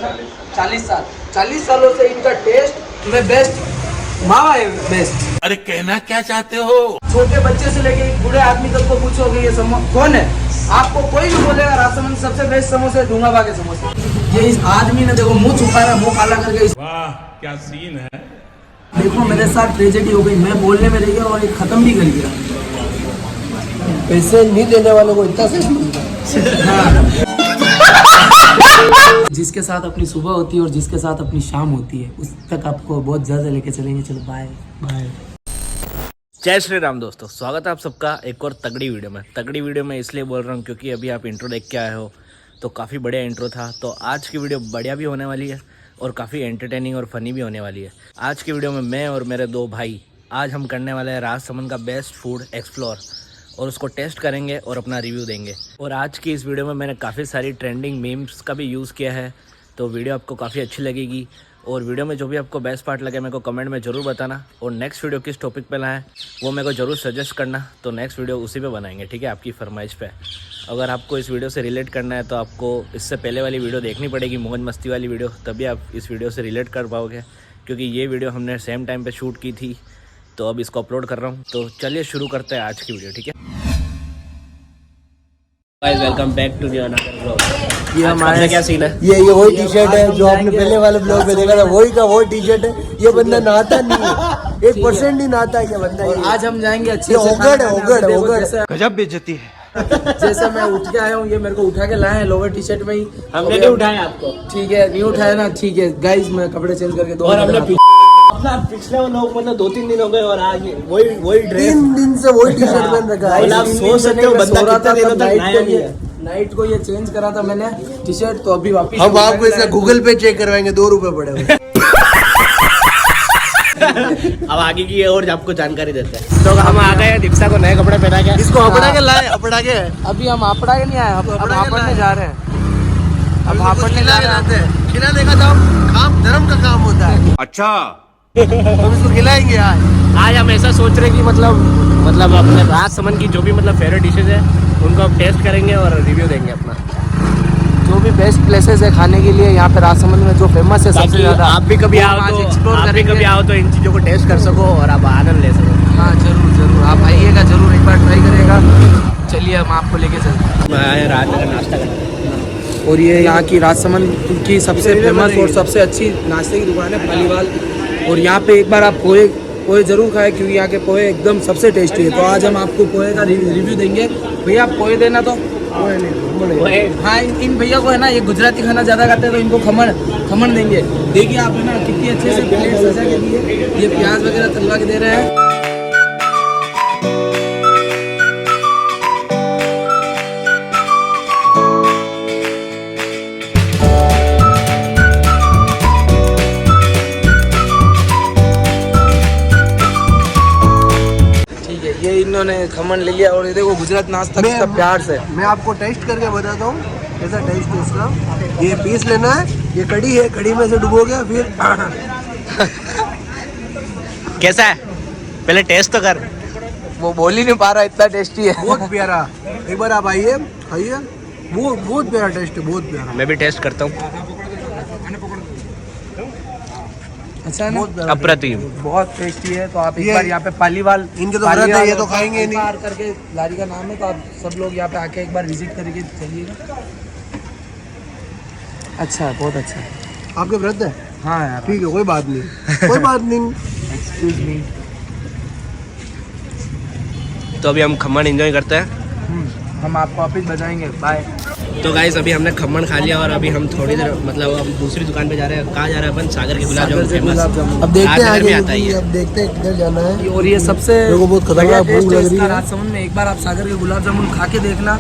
40 सालों से इनका टेस्ट में बेस्ट मावा है, बेस्ट। अरे कहना क्या चाहते हो? छोटे बच्चे से लेके बूढ़े आदमी तक को पूछोगे ये कौन है, आपको कोई भी बोलेगा राजसमंद सबसे बेस्ट समोसे डूंगाबा के समोसे। ये इस आदमी ने देखो मुंह छुपा रहा, मुंह काला करके। वाह क्या सीन है। देखो मेरे साथ ट्रेजेडी हो गई, मैं बोलने में रह गया और ये खत्म भी कर दिया। पैसे नहीं देने वालों को इतना सही मिलता। जिसके साथ अपनी सुबह होती है और जिसके साथ अपनी शाम होती है, उस तक आपको बहुत ज्यादा लेके चलेंगे। चलो बाय बाय। जय श्री राम दोस्तों, स्वागत है आप सबका एक और तगड़ी वीडियो में इसलिए बोल रहा हूँ क्योंकि अभी आप इंट्रो देख के आए हो तो काफ़ी बढ़िया इंट्रो था। तो आज की वीडियो बढ़िया भी होने वाली है और काफ़ी एंटरटेनिंग और फनी भी होने वाली है। आज की वीडियो में मैं और मेरे दो भाई आज हम करने वाले हैं राजसमंद का बेस्ट फूड एक्सप्लोर और उसको टेस्ट करेंगे और अपना रिव्यू देंगे। और आज की इस वीडियो में मैंने काफ़ी सारी ट्रेंडिंग मीम्स का भी यूज़ किया है, तो वीडियो आपको काफ़ी अच्छी लगेगी। और वीडियो में जो भी आपको बेस्ट पार्ट लगे मेरे को कमेंट में ज़रूर बताना, और नेक्स्ट वीडियो किस टॉपिक पे लाएं वो मेरे को ज़रूर सजेस्ट करना, तो नेक्स्ट वीडियो उसी पे बनाएंगे, ठीक है, आपकी फरमाइश पे। अगर आपको इस वीडियो से रिलेट करना है तो आपको इससे पहले वाली वीडियो देखनी पड़ेगी, मौज मस्ती वाली वीडियो, तभी आप इस वीडियो से रिलेट कर पाओगे, क्योंकि ये वीडियो हमने सेम टाइम पर शूट की थी, तो अब इसको अपलोड कर रहा हूँ। तो चलिए शुरू करते हैं आज की वीडियो, ठीक है guys, welcome back to the another blog. ये हमारा क्या सीन है? ये वही टी शर्ट है जो आपने पहले वाले ब्लॉग में देखा था, वही का वो टी शर्ट है। ये बंदा नहाता नहीं है, 1% नहीं नहाता है ये बंदा। और आज हम जाएंगे अच्छे ये ओगड़ गजब बेइज्जती है। जैसे मैं उठ के आया हूँ, ये मेरे को उठा के लाए हैं लोअर टी शर्ट में ही। हमने नहीं उठाया आपको, ठीक है, नहीं उठाया ना, ठीक है गाइस, मैं कपड़े चेंज करके दो। और हमने अपना पिछले लोग मतलब 2-3 दिन हो गए और आज वही ड्रेस 3 दिन से वही टी शर्ट पहन रखा है। आप सोच सकते हो बंदा कितना दिनों तक नहाया नहीं है। नाइट को ये चेंज करा था मैंने टी शर्ट, तो अभी वापस हम आपको इसका गूगल पे चेक करवाएंगे, 2 रुपए पड़े हुए। अब आगे की और आपको जानकारी देते हैं। तो हम आ गए दीक्षा को नए कपड़े पहना के, इसको अपना के लाए, अपना के अभी हम आपड़ा के नहीं आए, अब आपड़ने जा रहे हैं। अब आपड़ने जा रहे हैं। खिला देखा था, काम धर्म का काम होता है। अच्छा हम इसको खिलाएंगे आज हम ऐसा सोच रहे हैं कि मतलब अपने राजसमंद की जो भी मतलब फेवरेट डिशेज है उनको अब टेस्ट करेंगे और रिव्यू देंगे अपना। जो भी बेस्ट प्लेसेस है खाने के लिए यहाँ पे राजसमंद में, जो फेमस है सबसे ज्यादा, आप भी कभी आओ तो इन चीज़ों को टेस्ट कर सको और आप आनंद ले सको। हाँ जरूर आप आइएगा, जरूर एक बार ट्राई करिएगा। चलिए हम आपको लेके चलते हैं। रात में नाश्ता करना, और ये यहाँ की राजसमंद की सबसे फेमस और सबसे अच्छी नाश्ते की दुकान है पालीवाल। और यहाँ पे एक बार आप पोहे जरूर खाएं, क्योंकि यहाँ के पोहे एकदम सबसे टेस्टी है। तो आज हम आपको पोहे का रिव्यू देंगे। भैया आप पोहे देना, तो हाँ इन भैया को है ना, ये गुजराती खाना ज़्यादा खाते हैं तो इनको खमण देंगे। देखिए आप है ना कितनी अच्छे से प्लेट सजा के दिए, ये प्याज वगैरह तलवा के दे रहे हैं। ये इन्होंने खमन ले लिया और ये देखो गुजरात नाश्ता कितना प्यार से। मैं आपको टेस्ट करके बताता हूँ कैसा टेस्ट है इसका। ये पीस लेना है, ये कड़ी है, कड़ी में से डुबोगे फिर। कैसा है पहले टेस्ट तो कर। वो बोल ही नहीं पा रहा, इतना टेस्टी है। बहुत प्यारा, एक बार आप आइए खाइए, बहुत प्यारा टेस्ट है, बहुत प्यारा। मैं भी टेस्ट करता हूँ। अच्छा है ना, अप्रतिम, बहुत टेस्टी है। तो आप एक बार यहाँ पे पालीवाल, इनके तो व्रत है, ये तो खाएंगे नहीं। पार करके लारी का नाम है, तो आप सब लोग यहाँ पे आके एक बार विजिट करके चलिएगा। अच्छा है, बहुत अच्छा है। आपके व्रत है? हाँ यार, ठीक है, कोई बात नहीं, कोई बात नहीं। Excuse me. तो अभी हम खमन एंजॉय करते हैं। हम आपको वापिस बताएंगे, बाय। तो गाइस अभी हमने खमन खा लिया और अभी हम थोड़ी देर मतलब हम दूसरी दुकान पे जा रहे हैं। कहाँ जा रहे हैं अपन? सागर के गुलाब जामुन फेमस। अब देखते हैं आगे, आता है। अब देखते हैं किधर जाना है। और ये सबसे मेरे को बहुत खतरनाक भूख लग रही है राजसमंद में। एक बार आप सागर के गुलाब जामुन खा के देखना,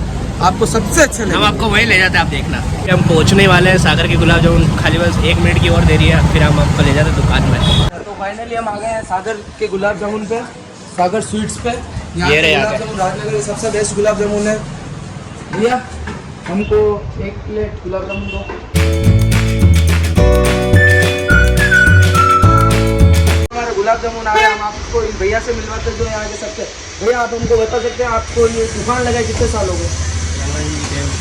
आपको सबसे अच्छा हम लगेगा। आपको वहीं ले जाते हैं, आप देखना। हम पहुँचने वाले हैं सागर के गुलाब जामुन, खाली बस 1 मिनट की और देरी है, फिर हम आपको ले जाते हैं दुकान में। तो फाइनली हम आ गए हैं सागर के गुलाब जामुन पे, सागर स्वीट्स पे। यहाँ ये रहे गुलाब आगे। जामुन राजनगर के सबसे बेस्ट गुलाब जामुन है। भैया हमको 1 प्लेट गुलाब जामुन दो। हमारे गुलाब जामुन आ गए, हम आपको इन भैया से मिलवाते हैं जो यहाँ के सबसे। भैया आप हमको बता सकते हैं आपको ये दुकान लगाए कितने साल हो गए?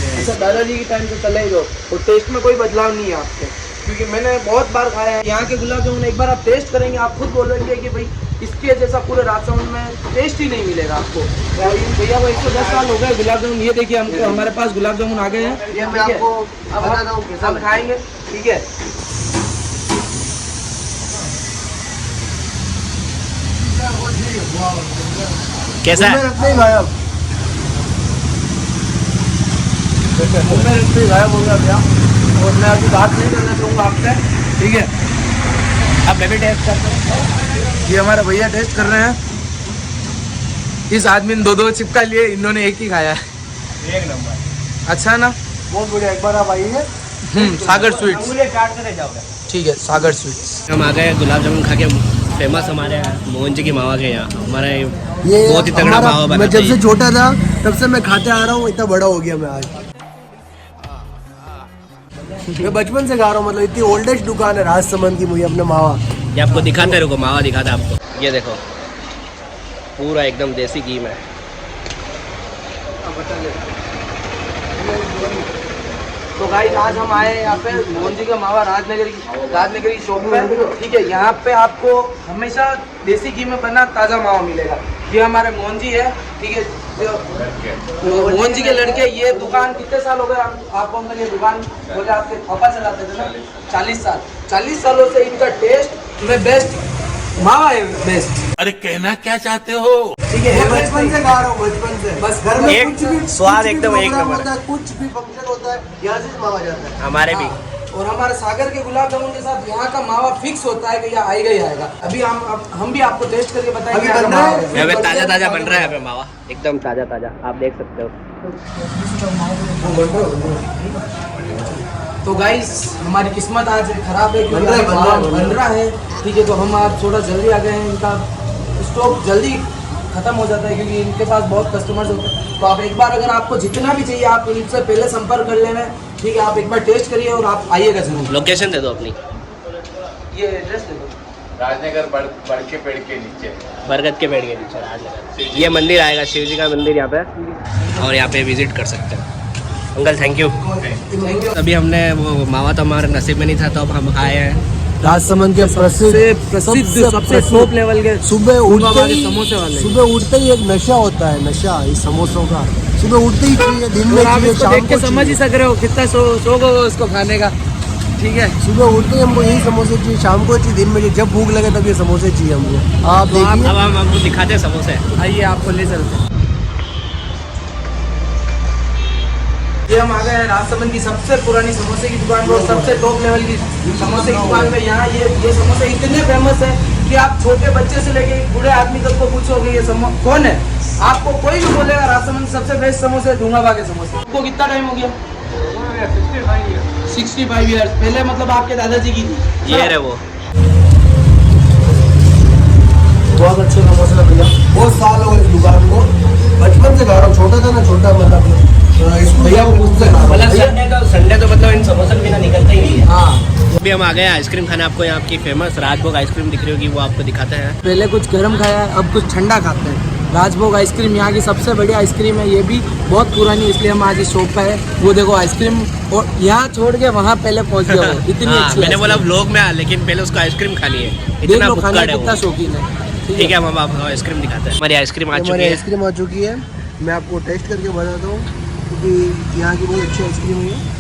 हैं। अच्छा दादाजी के टाइम से चले ही दो और टेस्ट में कोई बदलाव नहीं है आपके, क्योंकि मैंने बहुत बार खाया है यहाँ के गुलाब जामुन। एक बार आप टेस्ट करेंगे आप खुद बोलेंगे कि भाई इसके जैसा पूरे राजसमंद में टेस्ट ही नहीं मिलेगा आपको। भैया वो 110 साल हो गए गुलाब जामुन। ये देखिए हम हमारे पास गुलाब जामुन आ गए हैं, ये मैं आपको बताता हूँ कैसा हम खाएंगे, ठीक है। कैसा है? रखते ही गायब, मुंह में रखते ही गायब हो गया भैया। और मैं अभी बात नहीं करना चाहूँगा आपसे, ठीक है। अब मैं भी टेस्ट करता हूँ। ये हमारे भैया टेस्ट कर रहे हैं। इस आदमी ने दो चिपका लिए, इन्होंने एक ही खाया है। एक नंबर, अच्छा ना, बहुत बढ़िया। एक बार आप आइए। सागर स्वीट्स, अंगुलियाँ चाट कर रह जाओगे। ठीक है, सागर स्वीट्स। हम आ गए गुलाब जामुन खा के। फेमस हमारे यहाँ मोहन जी की मावा के यहाँ, हमारा ये बहुत ही तगड़ा मावा मैं बनाते जब से हैं। छोटा था तब से मैं खाते आ रहा हूँ, इतना बड़ा हो गया मैं आज। मैं बचपन से खा रहा हूँ, मतलब इतनी ओल्डेस्ट दुकान है राजसमंद की मुझे अपने मावा। ये आपको दिखाते रुको, मावा दिखाते आपको। ये देखो पूरा एकदम देसी घी में। तो गाइस आज हम आए हैं यहाँ पे मोहन जी का मावा राजनगरी की शॉप पे, ठीक है। यहाँ पे आपको हमेशा देसी घी में बना ताज़ा मावा मिलेगा। ये हमारे मोहन जी है, ठीक है। तो मोहन जी के लड़के, ये दुकान कितने साल हो गए आपको अंकल ये दुकान बोले आपके पापा चलाते थे ना? 40 सालों से इनका टेस्ट में बेस्ट मावा है, बेस्ट। अरे कहना क्या चाहते हो? ठीक है, मैं बचपन से खा रहा हूँ, बचपन से। बस घर में एक कुछ भी स्वाद कुछ भी एकदम एक प्रोग्राम नंबर होता है, कुछ भी फंक्शन होता है, यहाँ से मावा जाता है। हमारे भी। और हमारे सागर के गुलाब जामुन के साथ यहाँ का मावा फिक्स होता है कि यहाँ आएगा ही आएगा। अभी हम भी आपको टेस्ट करके बताएंगे। अभी यहाँ का बन रहा मावा है? यहाँ पे ताजा ताजा बन रहा है, यहाँ पे मावा एकदम ताजा ताजा, आप देख सकते हो। तो गाइस हमारी किस्मत आज खराब है क्योंकि बन रहा है, आज बन रहा है, मावा बन रहा है, ठीक है। तो हम आज थोड़ा जल्दी आ गए हैं, इनका स्टॉक जल्दी खत्म हो जाता है क्योंकि इनके पास बहुत कस्टमर्स होते हैं। तो आप एक बार अगर आपको जितना भी चाहिए आप इनसे पहले संपर्क कर लेना, ठीक है। आप एक बार टेस्ट करिए और आप आइएगा जरूर। लोकेशन दे दो अपनी। ये एड्रेस दे दो। राजनगर बड़ के पेड़ के नीचे। बरगद के पेड़ के नीचे राजनगर। ये मंदिर आएगा, शिव जी का मंदिर यहाँ पे, और यहाँ पे विजिट कर सकते हैं। Uncle thank you. अभी हमने वो मावा तो हमारे नसीब में नहीं था, तो अब हम आए हैं राजसमंद के प्रसिद्ध सबसे टॉप लेवल के सुबह उठते ही समोसे वाले। सुबह उठते ही एक नशा होता है, नशा इस समोसों का। सुबह उठते ही चाहिए, दिन में और आप चाहिए, इसको शाम देख के को समझ ही चाहिए। सक रहे हो कितना शौक होगा उसको खाने का, ठीक है। सुबह उठते ही हमको यही समोसे चाहिए, शाम को चाहिए, दिन में चाहिए, जब भूख लगे तब ये समोसे चाहिए हमको। आप तो आप- देखिए, अब हम आपको दिखाते हैं समोसे। आइए आपको ले चलते हैं। ये हम आ गए हैं राजसमंद की सबसे पुरानी समोसे की दुकान पर, सबसे टॉप लेवल की समोसे की दुकान पे। यहाँ ये समोसे इतने फेमस है कि आप छोटे बच्चे से लेके बूढ़े आदमी तक को पूछोगे ये कौन है, आपको कोई भी बोलेगा राजसमंद सबसे बेस्ट समोसे ढूंगाबा के समोसे। आपको कितना टाइम हो गया? 65 ईयर्स पहले, मतलब आपके दादाजी की थी। ये रहे वो। बहुत अच्छे समोसे भैया, बहुत साल हो गए इस दुकान को, बचपन से खा रहा हूँ। छोटा था ना, छोटा मतलब भैया वो मुझसे खा रहा हूँ। संडे तो मतलब इन समोसे के बिना निकलता ही नहीं है। हाँ, अभी हम आ गए आइसक्रीम खाने। आपको यहाँ की फेमस राजभोग आइसक्रीम दिख रही होगी, वो आपको दिखाते हैं। पहले कुछ गर्म खाया है, अब कुछ ठंडा खाते हैं। राजभोग आइसक्रीम यहाँ की सबसे बढ़िया आइसक्रीम है, ये भी बहुत पुरानी, इसलिए हम आज इस शॉप पे है। वो देखो आइसक्रीम, और यहाँ छोड़ के वहाँ पहले पहुँच गए हो, इतनी हाँ, अच्छी मैंने बोला आइसक्रीम। व्लॉग में आ, लेकिन पहले उसको आइसक्रीम खानी है, देख इतना लो खाने भुक्कड़ है कितना वो। शौकीन है, ठीक है, हम आपको आइसक्रीम दिखाते हैं। हमारी आइसक्रीम आ हमारी चुकी है। आइसक्रीम आ चुकी है। मैं आपको टेस्ट करके बताता हूँ क्योंकि यहाँ की बहुत अच्छी आइसक्रीम हुई है।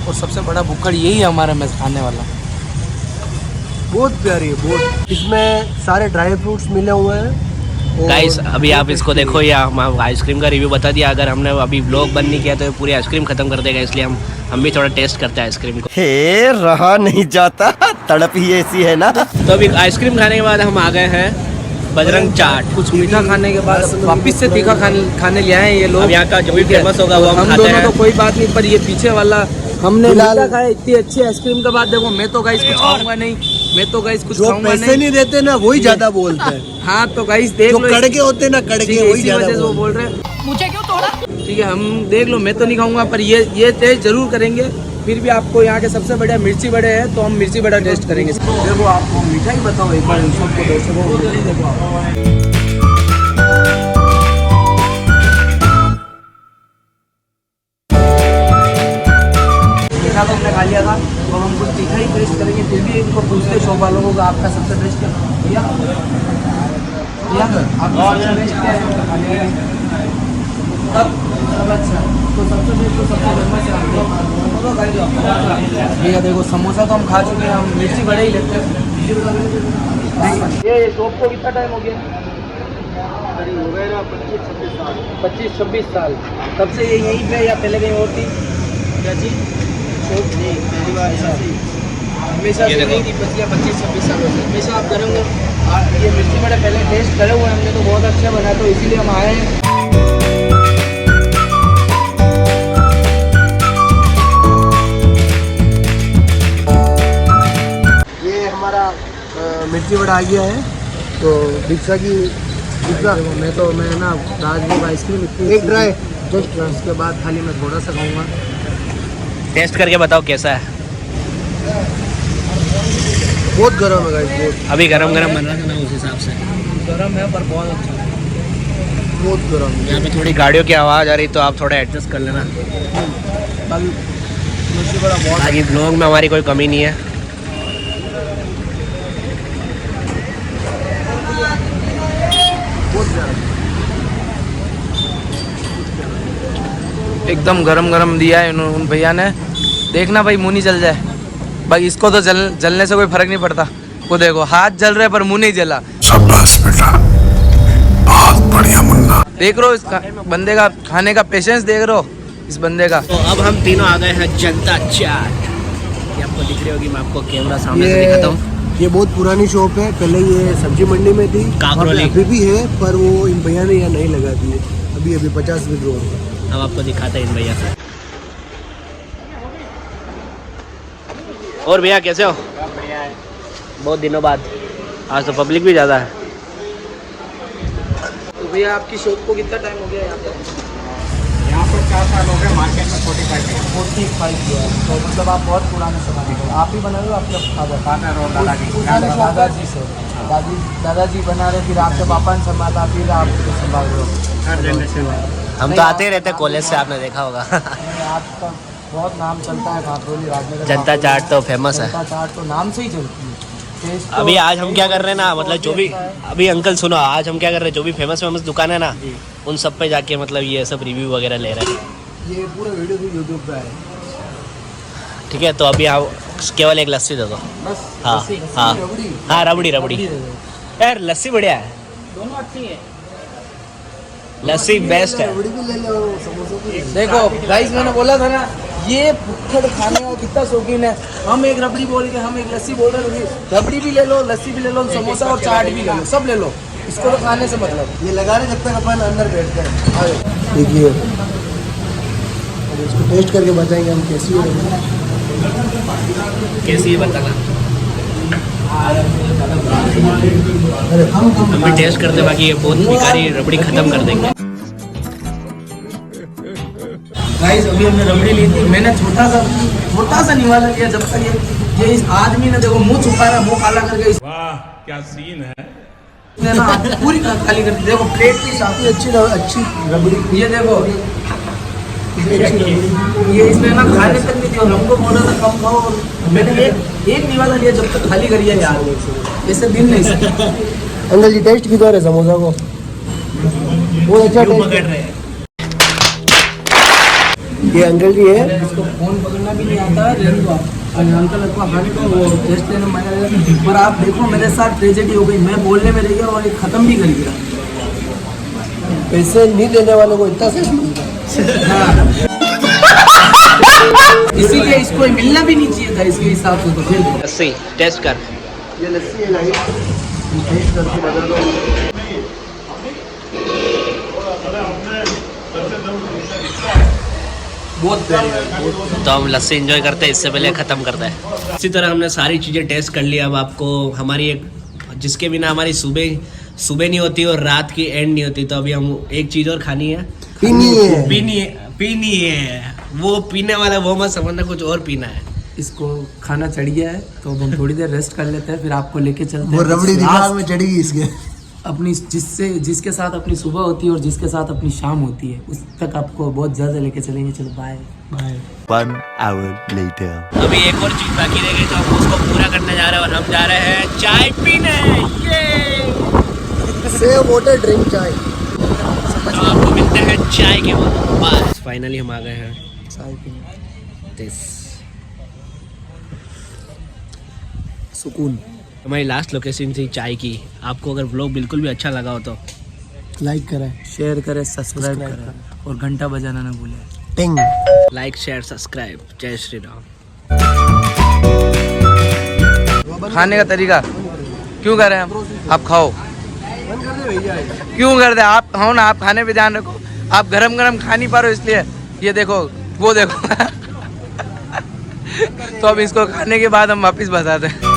और सबसे बड़ा भुक्कड़ यही है हमारे में खाने वाला। बहुत प्यारी है, बहुत। इसमें सारे ड्राई फ्रूट्स मिले हुए हैं। और गाइस अभी आप बहुत इसको tasty देखो, या हम आइसक्रीम का रिव्यू बता दिया। अगर हमने अभी व्लॉग बंद नहीं किया तो ये पूरी आइसक्रीम खत्म कर देगा, इसलिए हम भी थोड़ा टेस्ट करते हैं आइसक्रीम को। हे रहा नहीं जाता, तड़प ही ऐसी है ना। तो अभी आइसक्रीम खाने के बाद हम आ गए हैं बजरंग चाट। कुछ मीठा खाने के बाद वापिस से तीखा खाने ले आए हैं ये लोग। अब यहाँ का जो भी ठीक है। फेमस होगा वो हम हम खाते दोनों हैं। तो कोई बात नहीं, पर ये पीछे वाला हमने फिलहाल- मीठा खाया, इतनी अच्छी आइसक्रीम के बाद देखो मैं तो गाइस कुछ खाऊंगा नहीं, मैं तो गाइस कुछ जो खाऊंगा पैसे नहीं देते ना वही ज्यादा बोलते हैं। हाँ तो गाइस देख जो लो, कड़के होते हैं ना, कड़के ठीक है, वही इसी ज्यादा वजह से वो बोलते हैं। बोल रहे हैं मुझे क्यों तोड़ा। ठीक है, हम देख लो, मैं तो नहीं खाऊंगा, पर ये टेस्ट जरूर करेंगे। फिर भी आपको यहाँ के सबसे बढ़िया मिर्ची बड़े हैं, तो हम मिर्ची बड़ा टेस्ट करेंगे। देखो आपको मिठाई बताओ एक बार इन सबको दर्शकों को। तो हम कुछ तीखा ही टेस्ट करेंगे, फिर भी इनको पूछते शॉप वालों को आपका सबसे बेस्ट क्या भैया आपका सबसे बेस्ट क्या है? सब अच्छा, तो सबसे बेस्ट तो सबसे फेमस है भैया। देखो समोसा तो हम खा चुके हैं, हम मिर्ची बड़े ही लेते हैं। ये शॉप को कितना टाइम हो गया? हो गए ना 25-26 साल। 25-26 साल। तब से ये यहीं पे या पहले कहीं और थी? क्या चीज़? शॉप नहीं, पहली बार हमेशा से नहीं थी। 25-26 सालों से हमेशा आप गरम ये मिर्ची बड़े पहले टेस्ट करे हुए हमने, तो बहुत अच्छा बना, तो इसीलिए हम आए हैं। ये हमारा मिर्ची बड़ा आ गया है, तो पिज्ज़ा की पिज्ज़ा मैं ना राजभोग आइसक्रीम एक ड्राई जस्ट उसके बाद खाली मैं थोड़ा सा खाऊंगा। टेस्ट करके बताओ कैसा है। बहुत गर्म है गाइस, बहुत अभी गरम गरम बन रहा था ना, उस हिसाब से गर्म है पर बहुत अच्छा है। बहुत गर्म है। यहाँ पे थोड़ी गाड़ियों की आवाज़ आ रही, तो आप थोड़ा एडजस्ट कर लेना। बाकी मिर्ची बड़ा बहुत बाकी ब्लॉग में हमारी कोई कमी नहीं है। एकदम गरम गरम दिया है उन भैया ने। देखना भाई मुंह नहीं जल जाए भाई, इसको तो जलने से कोई फर्क नहीं पड़ता। वो देखो हाथ जल रहे पर मुंह नहीं जला। शाबाश बेटा, बहुत बढ़िया मुन्ना। देख रहे हो इस बंदे का खाने का पेशेंस, देख रहे हो इस बंदे का। तो अब हम तीनों आ गए हैं जनता चाट। ये आपको दिख रही होगी, मैं आपको कैमरा सामने से दिखाता हूँ। ये बहुत पुरानी शॉप है, पहले ये सब्जी मंडी में थी, काकरोली। अभी भी है, पर वो इन भैया ने यहाँ नहीं लगा दी है। अभी 50 रुपये रोड। अब आपको दिखाते हैं इन भैया से। और भैया कैसे हो? बहुत दिनों बाद, आज तो पब्लिक भी ज़्यादा है। तो भैया आपकी शॉप को कितना टाइम हो गया यहाँ पर? यहाँ पर 4 साल हो गए, मार्केट में 45 है। 45 ईयर, तो मतलब आप बहुत पुराने समय के। आप ही बना रहे हो, आपके फादर और दादाजी। दादाजी से? दादाजी बना रहे, फिर आपके पापा ने संभाला, फिर आप संभाल रहे हो? हर जनरेशन हम तो आते ही रहते हैं कॉलेज से, आपने देखा होगा। आपका बहुत नाम चलता है काकरोली राजनगर। जनता चाट तो फेमस है। जनता चाट तो नाम से ही चलती है। टेस्ट तो अभी आज हम क्या कर रहे हैं ना, मतलब जो भी, अभी अंकल सुनो, आज हम क्या कर रहे हैं, जो भी फेमस दुकान है ना, उन सब पे जाके मतलब ये सब रिव्यू वगैरह ले रहे हैं। ये पूरा वीडियो भी यूट्यूब पे है। ठीक है, तो अभी आप केवल एक लस्सी दे दो। बस हाँ लस्सी, हाँ रबड़ी। हाँ, रबड़ी दे दो। यार लस्सी बढ़िया है, दोनों अच्छी है। लस्सी बेस्ट है। रबड़ी भी ले लो, समोसा भी ले लो। देखो गाइस, मैंने बोला था ना, ये भुक्खड़ खाने का कितना शौकीन है। हम एक रबड़ी बोल के, हम एक लस्सी बोल रहे हैं, रबड़ी भी ले लो, लस्सी भी ले लो, समोसा और चाट भी ले लो, सब ले लो। इसको तो खाने से मतलब। ये लगा रहे जब तक अपन अंदर बैठते हैं। देखिए, अब इसको टेस्ट करके बताएंगे हम कैसी है। कैसी है बताना, अरे हम भी टेस्ट करते, बाकी ये बहुत बेकारी रबड़ी खत्म कर देंगे। गाइस अभी हमने रबड़ी ली थी, मैंने छोटा सा निवाला लिया। जब तक ये इस आदमी ने देखो मुंह छुपा रहा, मुंह काला करके, वाह क्या सीन है। इसने ना पूरी खाली कर दी। देखो प्लेट की साथ अच्छी रबड़ी। ये देखो, ये इसने ना खाने तक नहीं दिया, हमको बोला था कम खाओ, और मैंने एक निवाला लिया जब तक खाली करिए यार, ऐसे दिन नहीं सकता। अंकल जी टेस्ट किधर है समोसा को? बहुत अच्छा क्यों टेस्ट पकड़ है। रहे हैं? ये अंकल जी है। इसको फोन पकड़ना भी नहीं आता है, लेकिन अंकल को खाने को वो टेस्ट लेना मजा आएगा। पर आप देखो मेरे साथ ट्रेजेडी हो गई, मैं बोलने में रह गया और ये खत्म भी कर गया। पैसे नहीं देने वालों को इतना सही मिलता है। हाँ। इसीलिए इसको मिलना भी नहीं चाहिए था इसके हिसाब से। तो फिर लस्सी टेस्ट कर। ये लस्सी है गाइस, टेस्ट करके बता दो। बहुत प्यारी है। तो हम लस्सी एंजॉय करते हैं, इससे पहले ख़त्म करते हैं। इसी तरह हमने सारी चीज़ें टेस्ट कर ली। अब आपको हमारी एक, जिसके बिना हमारी सुबह नहीं होती और रात की एंड नहीं होती, तो अभी हम एक चीज़ और खानी है, पीनी है। वो पीने वाला वो मत समझना, कुछ और पीना है। इसको खाना चढ़ गया है, तो अब हम थोड़ी देर रेस्ट कर लेते हैं, फिर आपको लेके चलते वो हैं। रबड़ी दिमाग में चढ़ी गई इसके। अपनी जिसके साथ अपनी सुबह होती है और जिसके साथ अपनी शाम होती है, उस तक आपको बहुत ज़्यादा लेके चलेंगे। चलो बाय। 1 hour later. अभी एक और चीज बाकी रह गई तो हम उसको पूरा करने जा रहे हैं और हम जा रहे हैं चाय पीने। ये से वाटर ड्रिंक चाय। तो आपको मिलते हैं चाय के बाद। फाइनली हम आ गए हैं चाय पीने, दिस सुकून। हमारी लास्ट लोकेशन थी चाय की। आपको अगर व्लॉग बिल्कुल भी अच्छा लगा हो तो लाइक करें, शेयर करें, सब्सक्राइब करें और घंटा बजाना ना भूलें। टिंग। Like share subscribe. जय श्री राम। खाने का तरीका क्यों कर रहे हैं हम? आप खाओ। क्यों कर दे आप? हो ना, आप खाने पे ध्यान रखो। आप गरम गरम खा नहीं पा रहे हो इसलिए। ये देखो, वो देखो। तो अब इसको खाने के बाद हम वापिस बताते हैं।